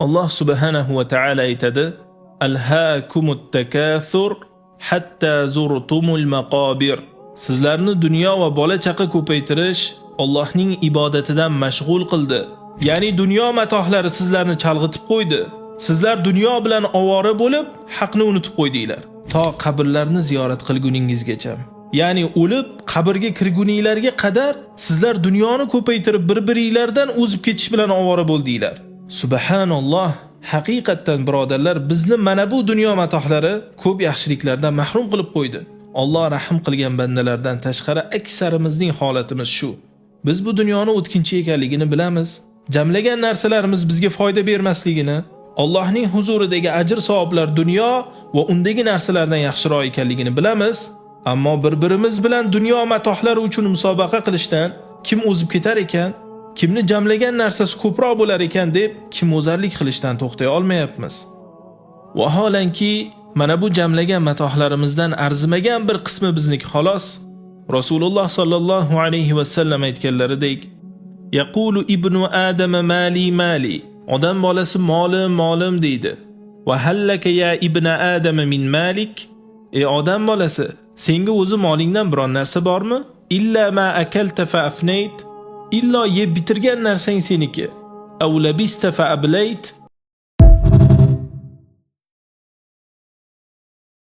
Alloh subhanahu va taala aytadi: Alhaakumut takathur hatta zurtumul maqabir. Sizlarni dunyo va bola chaqa ko'paytirish Allohning ibodatidan mashg'ul qildi. Ya'ni dunyo matohlari sizlarni chalg'itib qo'ydi. Sizlar dunyo bilan ovora bo'lib, haqni unutib qo'ydinglar. To qabrlarni ziyorat qilguningizgacha. Ya'ni o'lib qabrga kirguninglarga qadar sizlar dunyoni ko'paytirib bir-biringlardan o'zib ketish bilan ovora bo'ldinglar. Subhanalloh, haqiqatdan birodarlar, bizni mana bu dunyo matohlari ko'p yaxshiliklardan mahrum qilib qo'ydi. Alloh rahim qilgan bandalardan tashqari aksarimizning holatimiz shu. Biz bu dunyoni o'tkinchi ekanligini bilamiz. Jamlagan narsalarimiz bizga foyda bermasligini, Allohning huzuridagi ajr savoblar dunyo va undagi narsalardan yaxshiroq ekanligini bilamiz. Ammo bir-birimiz bilan dunyo matohlari uchun musobaqa qilishdan kim o'zib ketar ekan, kimni jamlagan narsasi ko'proq bo'lar ekan deb kim o'zarlik qilishdan to'xtay olmayapmiz. Vaholanki mana bu jamlagan matohlarimizdan arzimagan bir qismi bizniki xolos. Rasululloh sallallohu alayhi va sallam aytganlaridek: "Yaqulu ibnu Adam mali mali." Odam bolasi molim molim deydi. "Va hallaka ya ibna Adam min malik?" Ey odam bolasi, senga o'zi molingdan biron narsa bormi? Illa ma akalta fa afnayt. Illo yeb bitirgan narsang seniki. Aw labista fa ablayt.